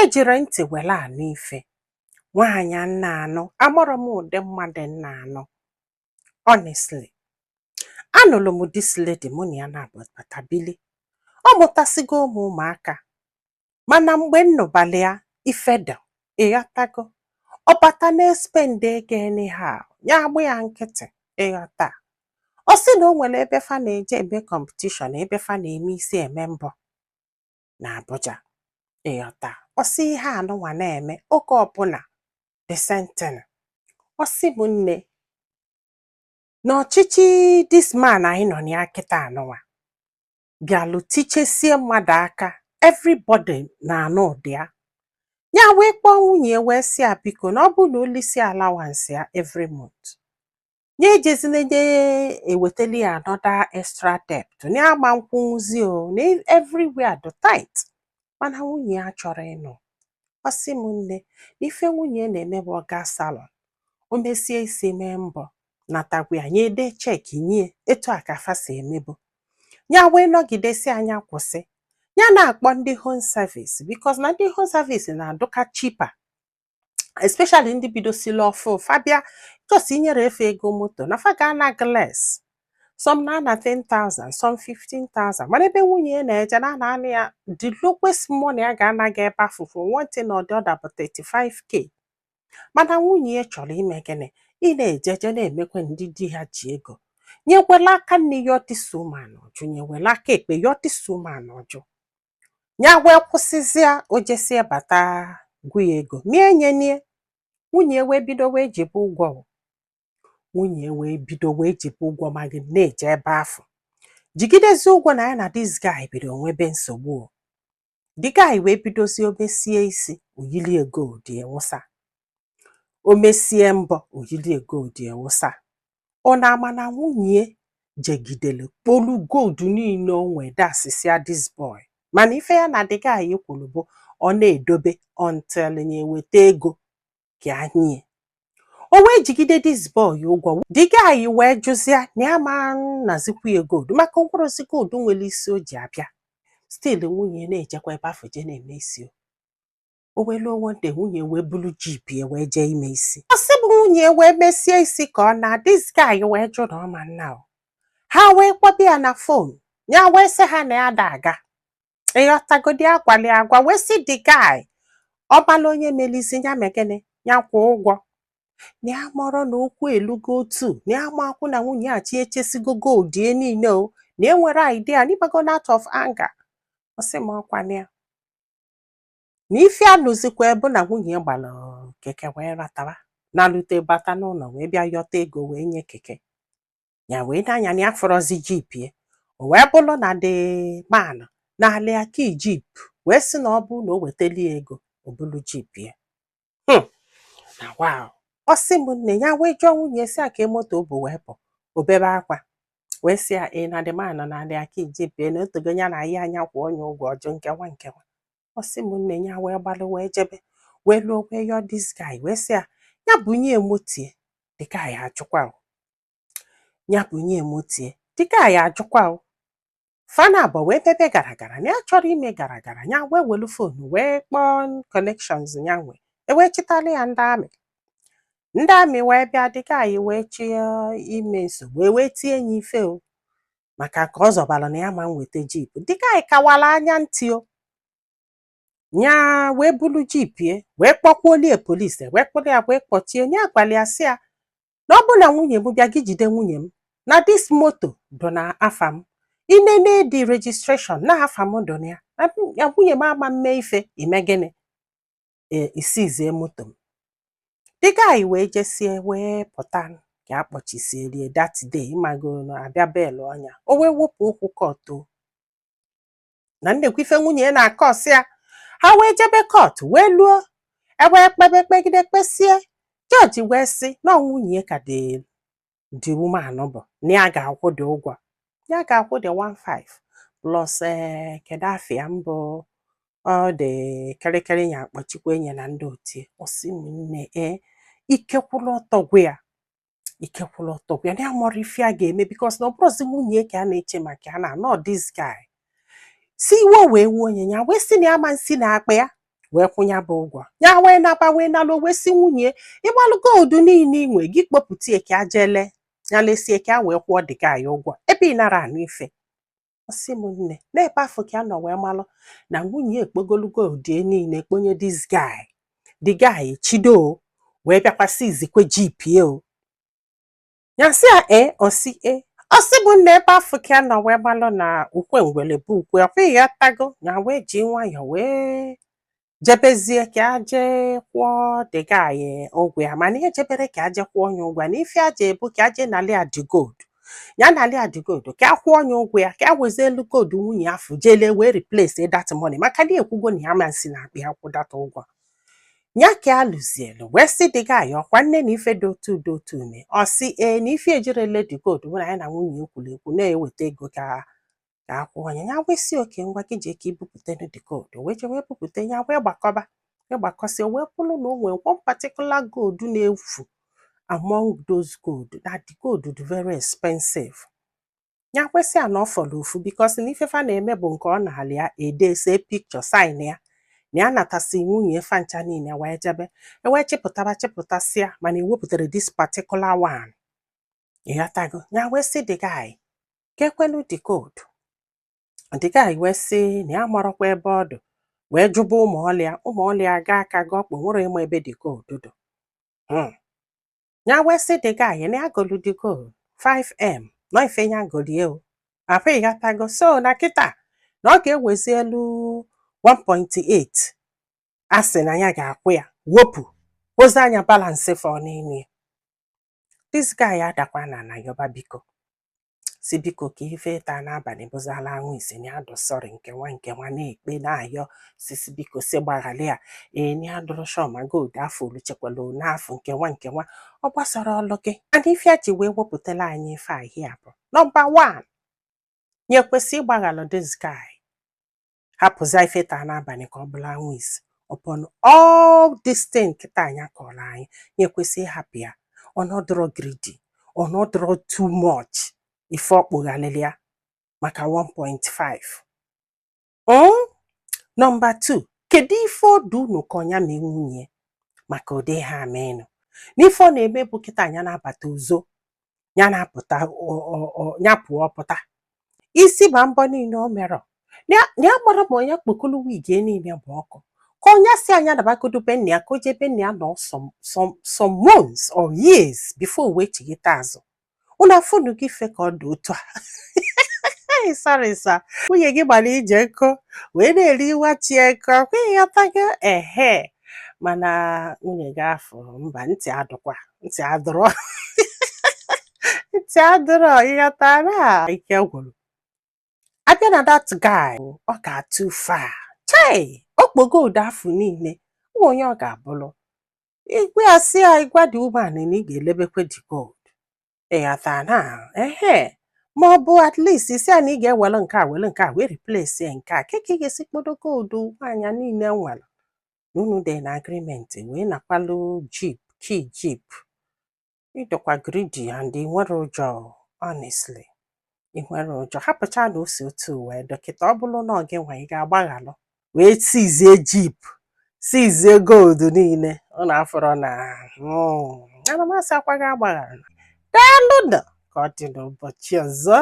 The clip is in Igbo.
ejiri ntị were anụ ife. Nwaanyị nna anọ, amụrụ m ụdị mmadụ nna anọ. Honestly, anụrụ m this lady mụ na ya na-agbata bili. Ọ mụtasigo ụmụaka, mana mgbe nnụbalị ya ifedo ịghọtago, ọ bata na-espend ego anyhow, ya agbụ ya nkịtị ịghọta. Ọ sị na o nwere ebe fa na-eje eme competition, ebe fa na-eme isi eme mbọ na Abuja ịghọta. Ọ sị ihe anụnwa na-eme oge ọbụla the same thing. Ọ sị m nne na ọchịchị this man anyị nọ na ya kịta anụnwa bịalụ tichesie mmadụ aka, everybody na-anụ ụdị ya. Ya wee kpọọ nwunye wee sị ya biko na ọ bụ na olisi allowance ya every month, nye ejezina nye ewetali ya another extra debt, na ama nkwụnwụzi o, na everywhere do tight. Mana nwunye ya chọrọ ịnụ. Ọ sị m nne na ife nwunye na-eme bụ ọ gaa salon, o mesie isi mee mbọ natagwa ya nye ede cheki nye etu a ka fa si emebu. Ya wee nọgidesi anya kwụsị, ya na-akpọ ndị home service because na ndị home service na-adụka cheaper, especially ndị bidosila ọfụ. Fabia just inyere efe ego moto na fa ga-ana glass, some na 10,000, some 15,000. Mana ebe nwunye na-eje na anị ya the lowest money a ga-anaghị ebe afụ for one thing or the other bụ 35k. Mana nwunye chọrọ ime gịnị? Ị na-ejeje na-emekwe ndị di ha ji ego. Nyekwela aka nne yọtisi ụmụanụ ọjụ, nyewela aka ekpe yọtisi ụmụanụ ọjụ. Ya wee kwụsịzịa ojesie bata gwu ya ego mie nye. Nwunye wee bido wee jibe ụgwọ. Nwunye wee bido wee jibe ụgwọ ma gị na-eje ebe afọ. Jigidezi ụgwọ na ya na this guy bido nwebe nsogbu. The guy wee bidozie omesie isi oyili ego dị ewusa. O mesie mbọ oyili ego dị ewusa. Ọ na-ama na nwunye jegidele kpolu gold niile o nwe dasisia this boy. Mana ife ya na the guy kwuru bụ ọ na-edobe until nye eweta ego ka anyị. O wee jigide this boy ụgwọ. The guy wee jụzia na ya ma nazikwu ya gold maka mkpụrụzi gold nwere isi o ji abịa. Still nwunye na-ejekwa ebe afọ je na-eme isi. O wee luo one day nwunye wee bulu jeep ya wee jee ime isi. Ọ sị bụ nwunye wee mesie isi ka ọ na this guy wee jụ na ọma nna o. Ha wee kpọbịa ya na phone, ya wee sị ha na ya da aga. Ịghọtagodi agwali agwa wee sị the guy ọ bala onye melizi ya megene ya kwụ ụgwọ. Na ya mọrọ na okwu elugo otu, na ya makwụ na nwunye a chi echesigo gold ye niile o, na enwere idea n'ibago out of anger. Ọ sị m ọkwa na ya. Na ife alụzikwa ebe na nwunye gbara keke wee ratara, na lute bata n'ụlọ wee bịa yọta ego wee nye keke. Ya wee n'anya na ya fọrọzi jeep ye. O wee bụrụ na the man na alịa ki jeep wee sị na ọ bụ na o weteli ego o bulu jeep ye. Na wow. Ọ sị m nne ya wee jụọ nwunye si a ka moto o bụ wee pụ. O bebe akwa wee sị ya na the man na alịa ki jeep ye na otogo ya na ya anya kwụ onye ụgwọ ọjụ nkewa. Ọ sị m nne ya wee gbalụ wee jebe wee luo wee yọọ this guy wee sị ya bunye motie. The guy ajụkwa o. Ya bunye motie. The guy ajụkwa o. Fana abụọ wee bebe gara gara na ya chọrọ ime gara gara. Ya wee welu phone wee kpọọ connections ya nwe. Wee chịtala ya ndị amị. Ndị amị wee bịa the guy wee chi ime nsogbu wee tie ya ife o. Maka ka ọ zọbara na ya ma nweta jeep. The guy kawala anya ntị o. Nya wee bulu jeep ye wee kpọkwuolie polisi wee kpọrọ ya wee kpọchie. Nya gwara ya sị ya na ọ bụ na nwunye m bịa gị jide nwunye m na this moto dọ na afa m. Inene the registration na afa m dọ na ya. Ya nwunye m ama mme ife ime gịnị isizie moto m. The guy wee jesie wee pụta ka akpọchisierie that day ịmago na abịa belu ọnya. O wee wepụ okwu kọtụ. Na nnekwu ife nwunye na-akọsị ya. Ha wee jebe court wee luo ewee kpebe kpegide kpesie. Judge wee sị na nwunye ka the woman bụ na ya ga-akwụ dị ụgwọ. Ya ga-akwụ dị 15 plus kedu afịa mbụ ọ dị kịrịkịrị ya akpọchikwa enye na ndị otie. Ọ sị m nne ikekwụla ọtọ gwe ya. Ikekwụla ọtọ gwe ya na ya mọrọ ife a ga-eme because na ọ bụrụzi nwunye ka a na-eche maka ya na not this guy. Si iwe wee wuo onye ya wee sị na ya ma nsi na akpa ya wee kwụnya bụ ụgwọ ya wee nabawe nalụ wee si nwunye ịgbalụ gold niile inwe gị kpopụta eke ajele ya lesie ka wee kwụọ dị gị ụgwọ ebe ị nara anụ ife ọsị m nne n'ebe afọ ka nọ wee malụ na nwunye ekpogolu gold niile kponye the guy chido wee bịakwasị izikwe GPA o ya sị a ọsị ọsị bụ nne ebe afọ ka nọ wee malụ na ukwe ngwele bụ ukwe ọkwa ya tago ya wee ji nwayọ wee jebezie ka aje kwụọ the guy ụgwọ ya mana ihe jebere ka aje kwụọ ya ụgwọ na ife aje ebu ka aje nali adị gold ya nali adị gold ka akwụọ ya ụgwọ ya ka awezi elu gold nwunye afọ jele wee replace that money maka na ekwugo na ya masị na akpa ya kwụ data ụgwọ ya ka alụzielu wee sị dị gị ọkwa nne na ife dị otu ume ọ sị na ife ejirele dị gold bụ na ya na nwunye ekwuru ekwu na-eweta ego ka akwụọ ya wee sị oke ngwa gị jee ka ibupụta dị gold wee je wee bupụta ya wee gbakọba ịgbakọsị wee kwụrụ na o nwere one particular gold na-efu among those gold that the gold dị very expensive ya kwesị a na ọ fọrọ ofu because na ifefa na-eme bụ nke ọ na-alị ya edese picture sign ya na ya natasị nwunye fancha niile wee jebe ewee chepụtasịa mana ewepụtara this particular one ịghọtago ya wee sị the guy ka ekwelu the gold the guy wee sị na ya marọkwa ebe ọ dị wee jụba ụmụ ọlịa gaa aka gị ọkpụ nwere ịma ebe the gold dị ya wee sị the guy na ya golu the gold 5M nọ ife ya golie o apụ ịghọtago so na kịta na ọ ga-ewezi elu 1.8 a sị na ya ga-akwụ ya wopụ ozi anya balansị fọ n'ime this guy adakwa na yoba biko si biko ka ife taa n'abalị bụzala anwụ ise na adụ sọrị nke nwa na-ekpe na-ayọ sisi biko si gbaghali ya na adụrụ shọma gold afọ oluchekwala n'afọ nke nwa ọ gbasara ọlụ gị ana ife a ji wee wepụtala anyị ife ahịa bụ nọmba 1 nye kwesị ịgbaghalụ this guy hapụza ife taa n'abalị ka ọ bụla anwụ ise upon all this thing kịta anya kọrọ anyị nye kwesị ịhapụ ya ọnọdụrụ greedy ọnọdụrụ too much ife ọkpụghalịrị ya maka 1.5 nọmba 2 kedu ife ọdụ unu ka ọnya ma nwunye maka ụdị ha amenụ n'ife ọ na-eme bụ kịta anya na-abata uzo ya na-apụta ya pụọ pụta isi ma mbọ niile o merọ ya gbara ma onye kpokolo wig niile bụ ọkụ ka onye si anya nabagodo be nna ya ka o jee be nna ya nọ some months or years before wee chighita azụ unu afụnụ gị ife ka ọ dị otu a sorry sir nwunye gị gbara ije nkụ wee na-eri nwachi nkụ ịghọtago mana nwunye gị afọ mba ntị adụrụ ntị adụrụ ịghọtara ike gwụrụ abịa na that guy ọ ga-atụ far chai okpo gold afọ niile onye ọ ga-abụrụ igwe ya si ya ịgwa dị woman na ị ga-elebekwe the gold ịghọtara ma ọ bụ at least isi a na ị ga-ewere nke a were nke a wee replace nke a keke ga-esi kpodo gold nwaanyị niile nwere unu dị na agreement wee nakwalụ jeep ịdọkwa greedy and ị nwere ụjọ honestly ị nwere ụjọ hapụcha na ose otu wee dọkịta ọ bụrụ na ọ gị nwa ị ga-agbaghalụ wee sizie jeep sizie gold niile ọ na-afọrọ na ana m asị akwa gị agbaghalụ daalụ ka ọ dị n'ụbọchị ọzọ